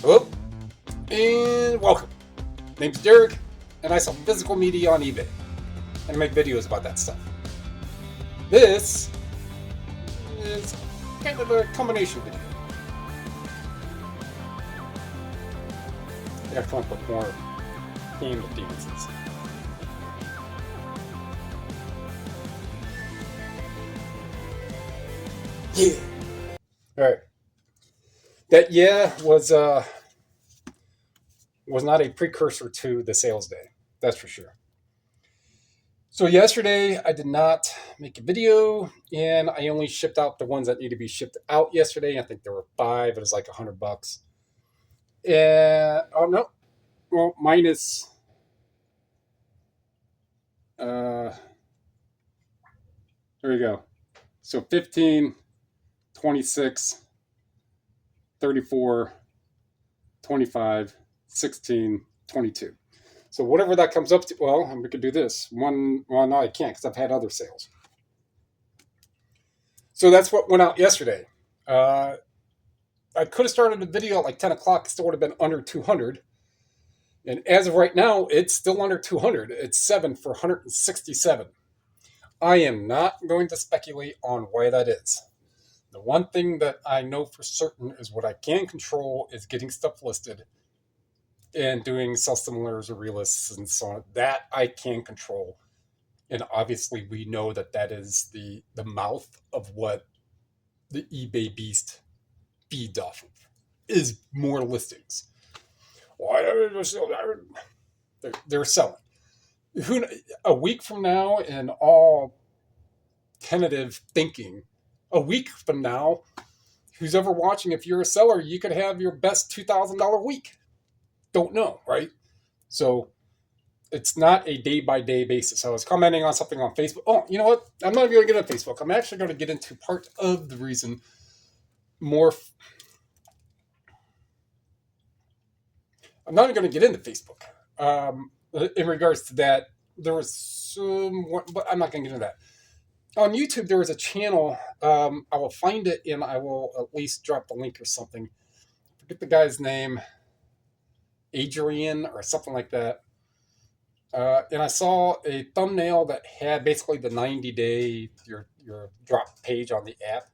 Hello, and welcome. Name's Derek, and I sell physical media on eBay, and I make videos about that stuff. This is kind of a combination video. I gotta come up with more themed appearances. Yeah. All right. That was not a precursor to the sales day. That's for sure. So yesterday I did not make a video, and I only shipped out the ones that need to be shipped out yesterday. I think there were 5. It was like $100. Oh no, well minus. There you go. So 15, 26, 34, 25, 16, 22. So whatever that comes up to, well, we could do this. Well, no, I can't because I've had other sales. So that's what went out yesterday. I could have started the video at like 10 o'clock. It still would have been under 200. And as of right now, it's still under 200. It's 7 for 167. I am not going to speculate on why that is. The one thing that I know for certain is what I can control is getting stuff listed and doing self-similars or relists and so on. That I can control. And obviously we know that that is the mouth of what the eBay beast feeds off of, is more listings. Why they're selling. A week from now, and all tentative thinking, a week from now, who's ever watching, if you're a seller, you could have your best $2,000 week. Don't know, right? So it's not a day-by-day basis. I was commenting on something on Facebook. Oh, you know what? I'm not even going to get into Facebook. I'm actually going to get into part of the reason more. I'm not going to get into Facebook. In regards to that, there was some, but I'm not going to get into that. On YouTube, there was a channel. I will find it and I will at least drop the link or something. Forget the guy's name, Adrian or something like that. And I saw a thumbnail that had basically the 90-day your drop page on the app,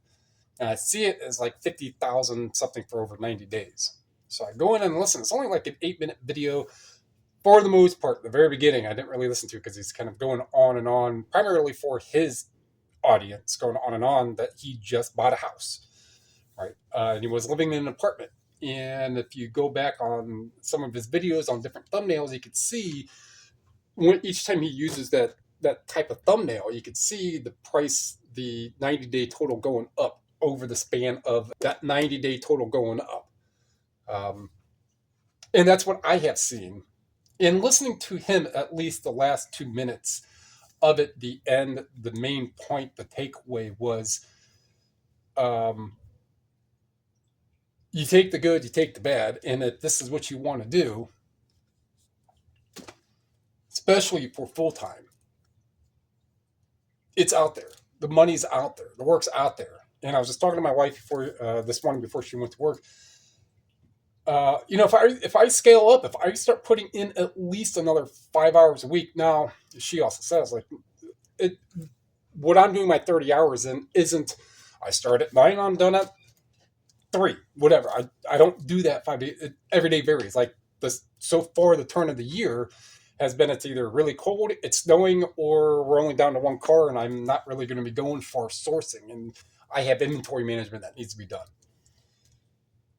and I see it as like 50,000 something for over 90 days. So I go in and listen. It's only like an 8-minute video for the most part. The very beginning, I didn't really listen to because he's kind of going on and on, primarily for his audience, going on and on that he just bought a house, right? And he was living in an apartment. And if you go back on some of his videos on different thumbnails, you could see when each time he uses that type of thumbnail, you could see the price, the 90-day total going up over the span of that 90-day total going up. And that's what I have seen. In listening to him, at least the last 2 minutes of it, the end, the main point, the takeaway was, you take the good, you take the bad, and if this is what you want to do, especially for full-time, it's out there. The money's out there. The work's out there. And I was just talking to my wife before this morning before she went to work. If I scale up, if I start putting in at least another 5 hours a week, now she also says like, what I'm doing my 30 hours in isn't. I start at 9, I'm done at 3, whatever. I don't do that 5 days. Every day varies. Like this, so far the turn of the year has been it's either really cold, it's snowing, or we're only down to 1 car, and I'm not really going to be going for sourcing, and I have inventory management that needs to be done.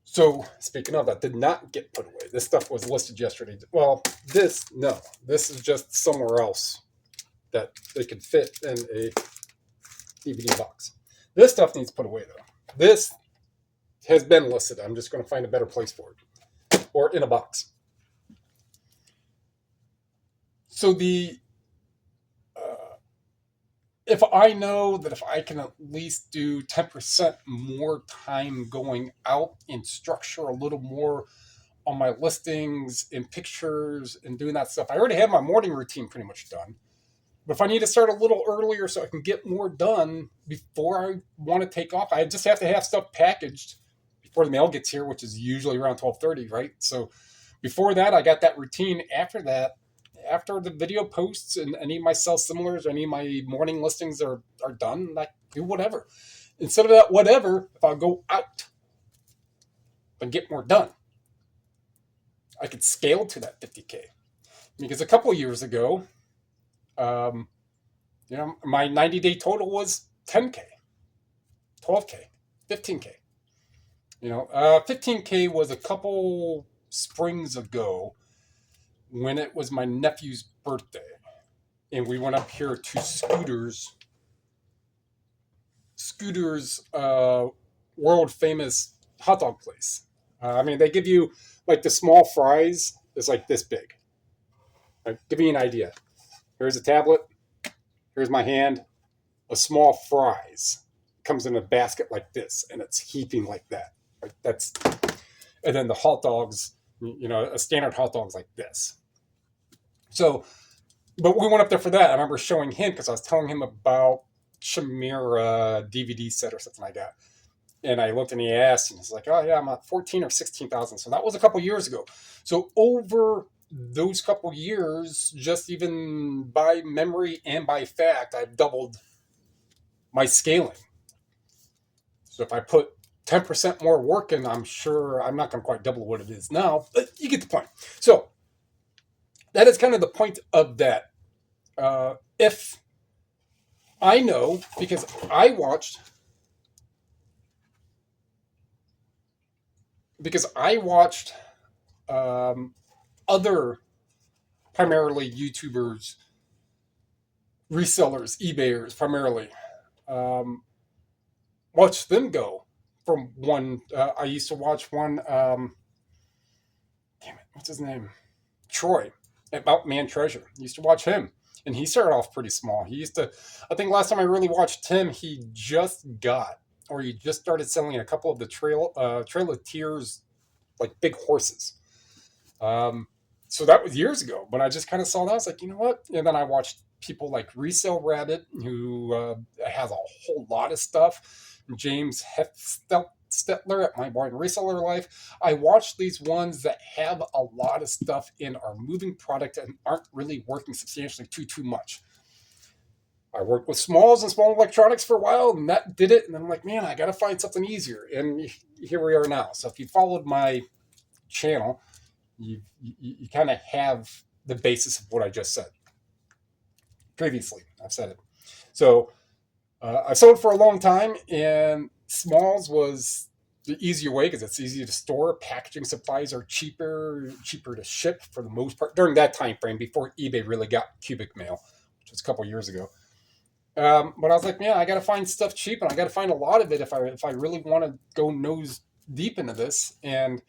So, speaking of, that did not get put away. This stuff was listed yesterday. Well, this is just somewhere else that they could fit in a DVD box. This stuff needs put away, though. This has been listed. I'm just going to find a better place for it. Or in a box. So if I know that if I can at least do 10% more time going out and structure a little more on my listings and pictures and doing that stuff, I already have my morning routine pretty much done. But if I need to start a little earlier so I can get more done before I want to take off, I just have to have stuff packaged before the mail gets here, which is usually around 12:30, right? So before that, I got that routine. After that, after the video posts and any of my sell similars, any of my morning listings are done, I do whatever. Instead of that whatever, if I go out and get more done, I could scale to that 50K. Because a couple of years ago, um, my 90-day total was 10K, 12K, 15K. 15K was a couple springs ago when it was my nephew's birthday. And we went up here to Scooter's world famous hot dog place. They give you like the small fries is like this big. Give you an idea. Here's a tablet. Here's my hand. A small fries comes in a basket like this, and it's heaping like that. Right? And then the hot dogs, a standard hot dog's like this. So, but we went up there for that. I remember showing him because I was telling him about Shamir DVD set or something like that. And I looked and he asked, and he's like, "Oh yeah, I'm at 14 or 16,000." So that was a couple years ago. So over those couple years, just even by memory and by fact, I've doubled my scaling. So if I put 10% more work in, I'm sure I'm not going to quite double what it is now, but you get the point. So that is kind of the point of that. If I know, because I watched other primarily YouTubers, resellers, eBayers primarily, watch them go from one. I used to watch one. Damn it, what's his name? Troy at Mountain Man Treasure. I used to watch him, and he started off pretty small. I think last time I really watched him, he just started selling a couple of the Trail of Tears, like big horses. So that was years ago, but I just kind of saw that. I was like, you know what? And then I watched people like Resell Rabbit, who has a whole lot of stuff. James Stetler at My Boring Reseller Life. I watch these ones that have a lot of stuff in our moving product and aren't really working substantially too much. I worked with smalls and small electronics for a while, and that did it. And then I'm like, man, I got to find something easier. And here we are now. So if you followed my channel, you kind of have the basis of what I just said. Previously, I've said it. So I've sold for a long time, and smalls was the easier way because it's easier to store. Packaging supplies are cheaper to ship for the most part during that time frame before eBay really got cubic mail, which was a couple years ago. But I was like, man, I got to find stuff cheap, and I got to find a lot of it if I really want to go nose deep into this. And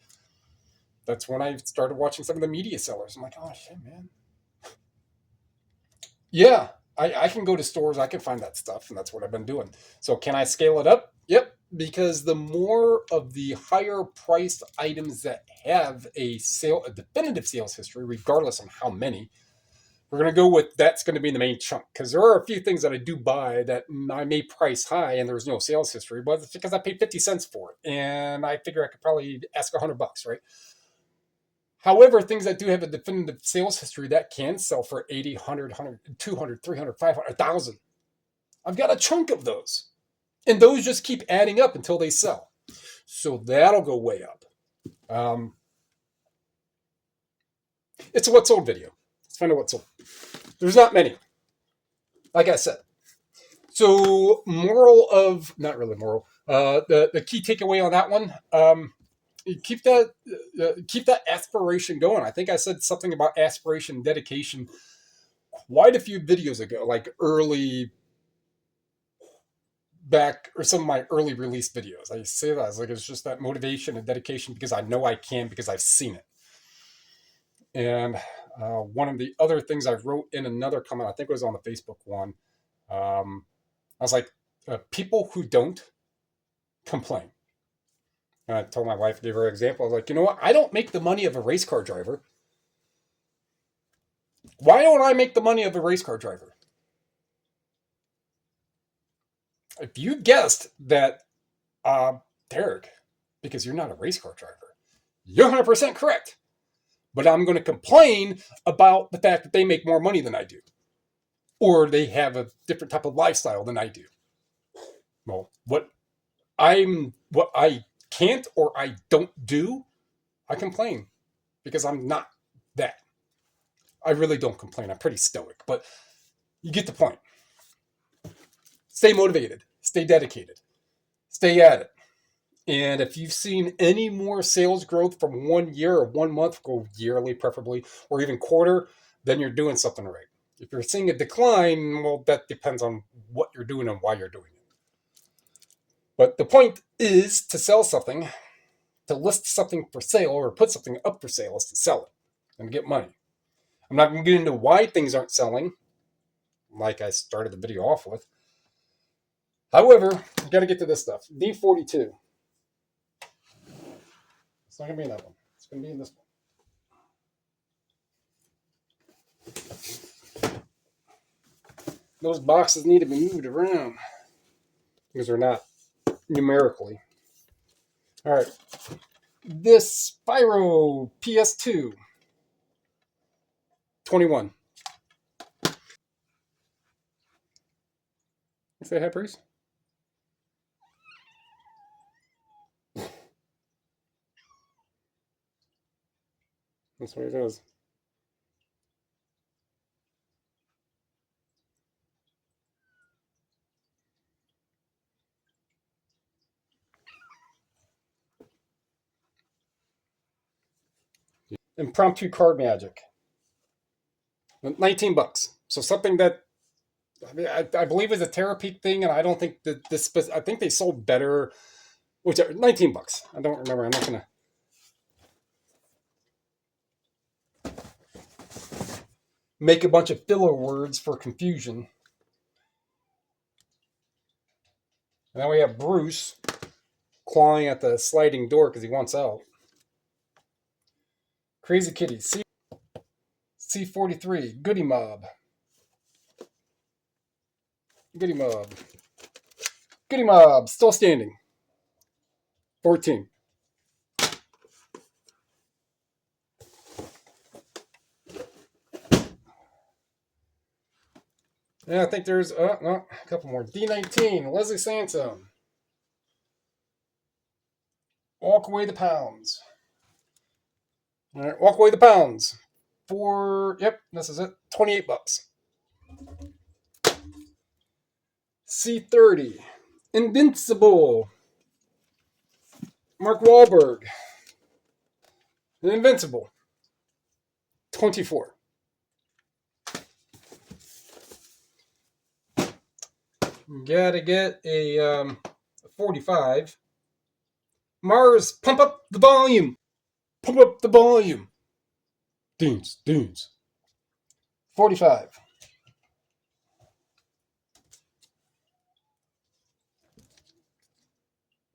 that's when I started watching some of the media sellers. I'm like, oh shit, man. Yeah, I can go to stores, I can find that stuff, and that's what I've been doing. So can I scale it up? Yep, because the more of the higher priced items that have a definitive sales history, regardless of how many, we're going to go with that's going to be the main chunk. Because there are a few things that I do buy that I may price high and there's no sales history, but it's because I paid 50 cents for it. And I figure I could probably ask $100, right? However, things that do have a definitive sales history that can sell for 80, 100, 200, 300, 500, 1,000. I've got a chunk of those. And those just keep adding up until they sell. So that'll go way up. It's a what's sold video. Let's find out what's sold. There's not many. Like I said. So not really moral. The key takeaway on that one, keep that aspiration going. I think I said something about aspiration and dedication quite a few videos ago, like early back, or some of my early release videos. I say that it's just that motivation and dedication because I know I can, because I've seen it. And one of the other things I wrote in another comment, I think it was on the Facebook one, I was like, people who don't complain. And I told my wife, gave her an example. I was like, you know what? I don't make the money of a race car driver. Why don't I make the money of a race car driver? If you guessed that Derek, because you're not a race car driver. You're 100% correct. But I'm going to complain about the fact that they make more money than I do, or they have a different type of lifestyle than I do. Well, what I can't or I don't do, I complain because I'm not that. I really don't complain. I'm pretty stoic, but you get the point. Stay motivated, stay dedicated, stay at it. And if you've seen any more sales growth from 1 year or 1 month, go yearly preferably, or even quarter, then you're doing something right. If you're seeing a decline, well, that depends on what you're doing and why you're doing it. But the point is to sell something, to list something for sale or put something up for sale is to sell it and get money. I'm not going to get into why things aren't selling, like I started the video off with. However, you got to get to this stuff. D42. It's not going to be in that one. It's going to be in this one. Those boxes need to be moved around because they're not numerically. All right. This Spyro PS2 21. Is that head priest? That's what it does. Impromptu card magic. $19. So something that I believe is a Terapeak thing, and I don't think that this. I think they sold better. Which are $19. I don't remember. I'm not gonna. Make a bunch of filler words for confusion. And then we have Bruce clawing at the sliding door because he wants out. Crazy Kitty, C43, Goody Mob. Goody Mob. Goody Mob, still standing. 14. Yeah, I think there's no, a couple more. D19, Leslie Sansom. Walk Away the Pounds. All right, Walk Away the Pounds. Yep, this is it. $28. C30, Invincible. Mark Wahlberg. Invincible. 24. Gotta get a 45. Mars, pump up the volume. Pump up the volume. Dunes. 45.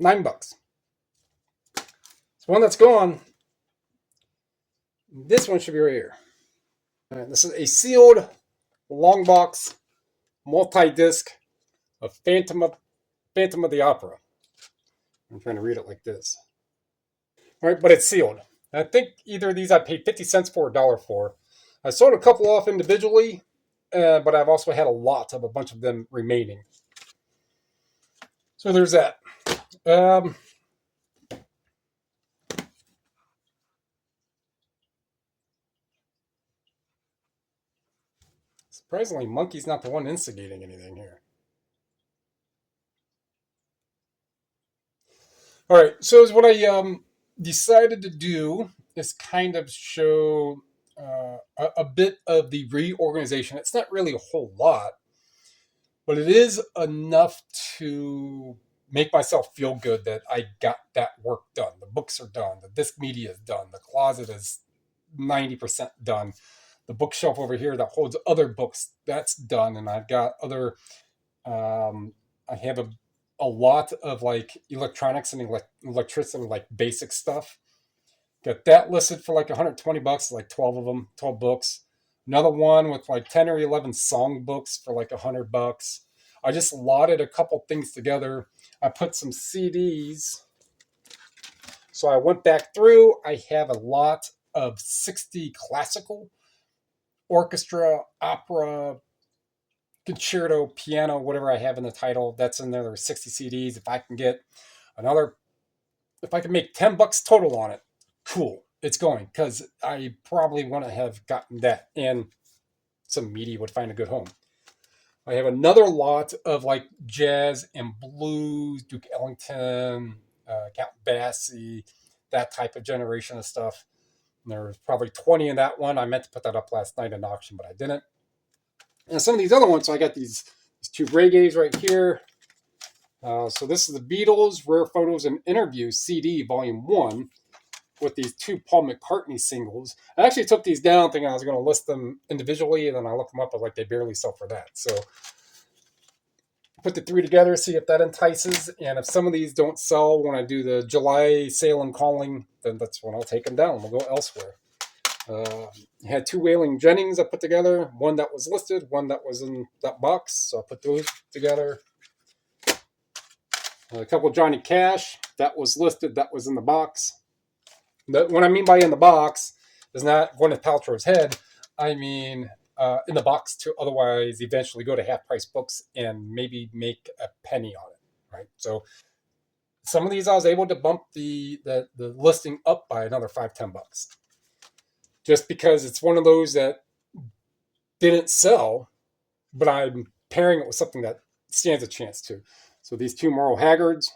$9. It's one that's gone. This one should be right here. All right, this is a sealed long box multi-disc of Phantom of the Opera. I'm trying to read it like this. All right, but it's sealed. I think either of these I paid 50 cents for or $1 for. I sold a couple off individually, but I've also had a lot of a bunch of them remaining. So there's that. Surprisingly, Monkey's not the one instigating anything here. All right, so is what I decided to do is kind of show a bit of the reorganization. It's not really a whole lot, but it is enough to make myself feel good that I got that work done. The books are done. The disc media is done. The closet is 90% done. The bookshelf over here that holds other books, that's done. And I've got other, I have a lot of like electronics and electricity, like basic stuff. Got that listed for like $120, like 12 of them, 12 books. Another one with like 10 or 11 song books for like $100. I just lotted a couple things together. I put some CDs So I went back through. I have a lot of 60 classical, orchestra, opera, concerto, piano, whatever I have in the title. That's in there. There's 60 CDs. If I can get another, if I can make $10 total on it, cool. It's going, because I probably want to have gotten that, and some media would find a good home. I have another lot of like jazz and blues, Duke Ellington, Count Basie, that type of generation of stuff. And there was probably 20 in that one. I meant to put that up last night in auction, but I didn't. And some of these other ones, so I got these two reggaes right here. So this is the Beatles Rare Photos and Interviews CD, Volume 1, with these two Paul McCartney singles. I actually took these down thinking I was going to list them individually, and then I looked them up, I was like, they barely sell for that. So put the three together, see if that entices, and if some of these don't sell when I do the July sale and calling, then that's when I'll take them down. We'll go elsewhere. Had two Wailing Jennings I put together, one that was listed, one that was in that box, so I put those together. A couple Johnny Cash, that was listed, that was in the box. What I mean by in the box is not Gwyneth Paltrow's head. I mean in the box to otherwise eventually go to half price books and maybe make a penny on it, right? So some of these I was able to bump the listing up by another $5-10, just because it's one of those that didn't sell, but I'm pairing it with something that stands a chance to. So these two Merle Haggards,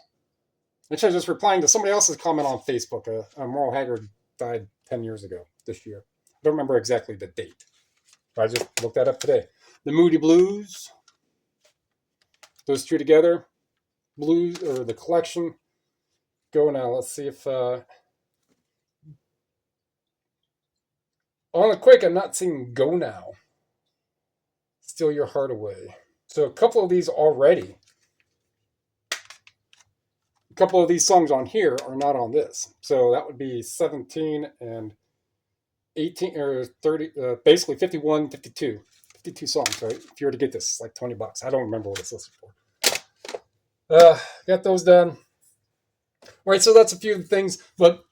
which I was just replying to somebody else's comment on Facebook. Merle Haggard died 10 years ago this year. I don't remember exactly the date, but I just looked that up today. The Moody Blues, those two together, blues, or the collection. Go now. Let's see if on the quick, I'm not seeing Go Now. Steal Your Heart Away. So a couple of these already. A couple of these songs on here are not on this. So that would be 17 and 18 or 30, basically 51, 52. 52 songs, right? If you were to get this, it's like $20. I don't remember what it's listed for. Got those done. All right, so that's a few things. But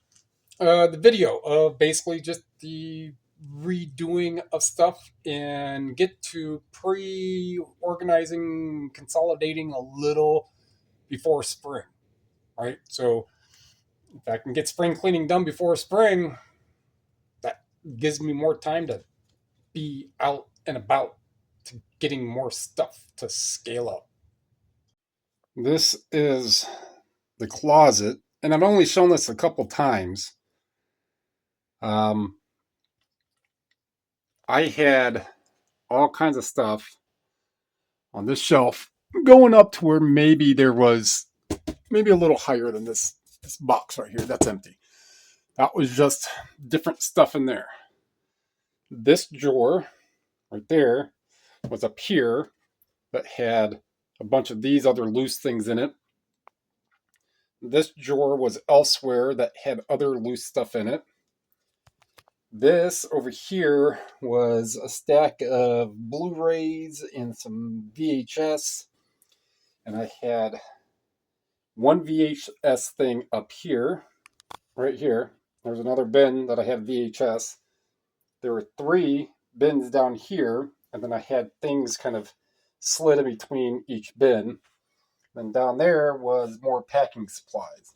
the video of basically just the redoing of stuff and get to pre-organizing, consolidating a little before spring, right? So if I can get spring cleaning done before spring, that gives me more time to be out and about to getting more stuff to scale up. This is the closet, and I've only shown this a couple times. I had all kinds of stuff on this shelf going up to where maybe there was maybe a little higher than this box right here. That's empty. That was just different stuff in there. This drawer right there was up here that had a bunch of these other loose things in it. This drawer was elsewhere that had other loose stuff in it. This over here was a stack of Blu-rays and some VHS. And I had one VHS thing up here, right here. There's another bin that I had VHS. There were 3 bins down here, and then I had things kind of slid in between each bin. Then down there was more packing supplies.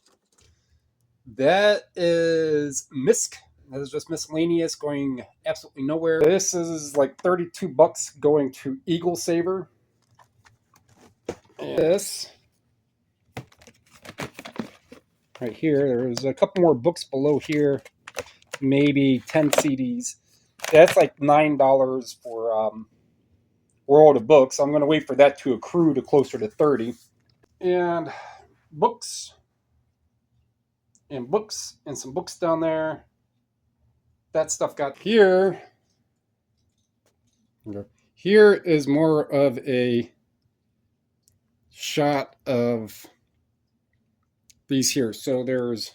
That is MISC. That is just miscellaneous, going absolutely nowhere. This is like $32 going to Eagle Saver. And this right here, there's a couple more books below here, maybe 10 CDs. That's like $9 for World of Books. I'm going to wait for that to accrue to closer to 30. And books, and books, and some books down there. That stuff got here. Here is more of a shot of these here. So there's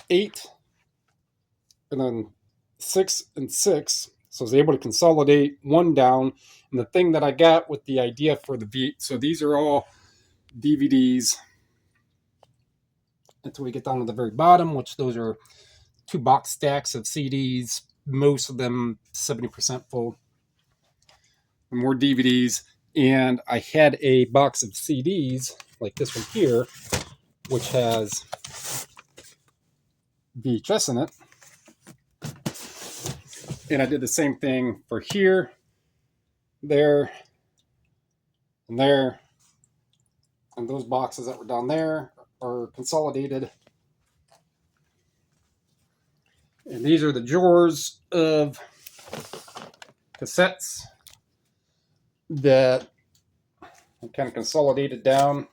8 and then 6 and 6. So I was able to consolidate one down. And the thing that I got with the idea for the so these are all DVDs until we get down to the very bottom, which those are 2 box stacks of CDs, most of them 70% full, and more DVDs. And I had a box of CDs like this one here, which has VHS in it. And I did the same thing for here, there, and there. And those boxes that were down there are consolidated. And these are the drawers of cassettes that I kind of consolidated down.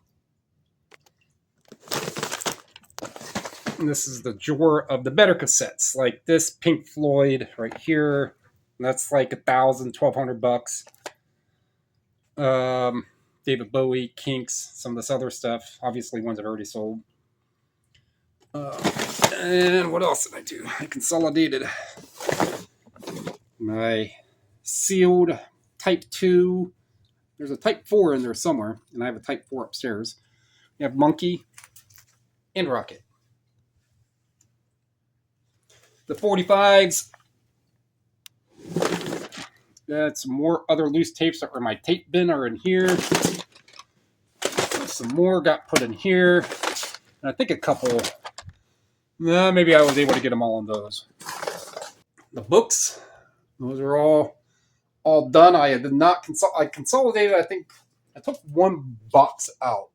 And this is the drawer of the better cassettes, like this Pink Floyd right here. That's like $1,000, $1,200. David Bowie, Kinks, some of this other stuff. Obviously, ones that are already sold. And what else did I do? I consolidated my sealed Type 2. There's a Type 4 in there somewhere, and I have a Type 4 upstairs. We have Monkey and Rocket. The 45s. Got some more other loose tapes that were in my tape bin are in here. Some more got put in here. And I think a couple, maybe I was able to get them all on those. The books, those are all done. I did not I consolidated, I think I took one box out.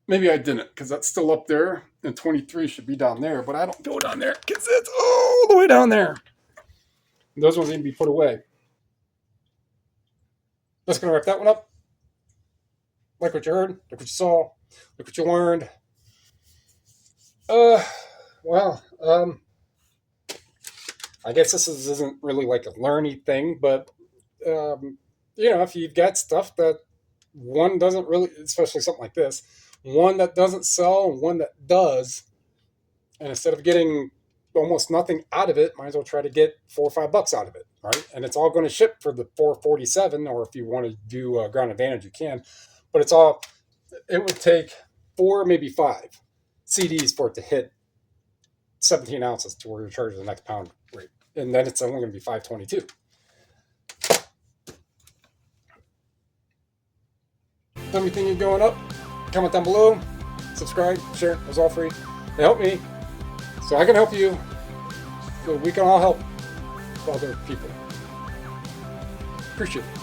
Maybe I didn't, because that's still up there, and 23 should be down there, but I don't go down there because it's all the way down there. Those ones need to be put away. That's going to wrap that one up. Like what you heard, like what you saw, like what you learned. I guess this isn't really like a learning thing, but, if you've got stuff that one doesn't really, especially something like this, one that doesn't sell and one that does, and instead of getting almost nothing out of it, might as well try to get $4 or $5 out of it, right? And it's all going to ship for the $4.47, or if you want to do Ground Advantage, you can. But it would take 4, maybe 5 CDs for it to hit 17 ounces to where you're charging the next pound rate, and then it's only going to be $5.22. Tell me you think you're going up. Comment down below. Subscribe, share. It was all free. They help me, so I can help you. So we can all help other people. Appreciate it.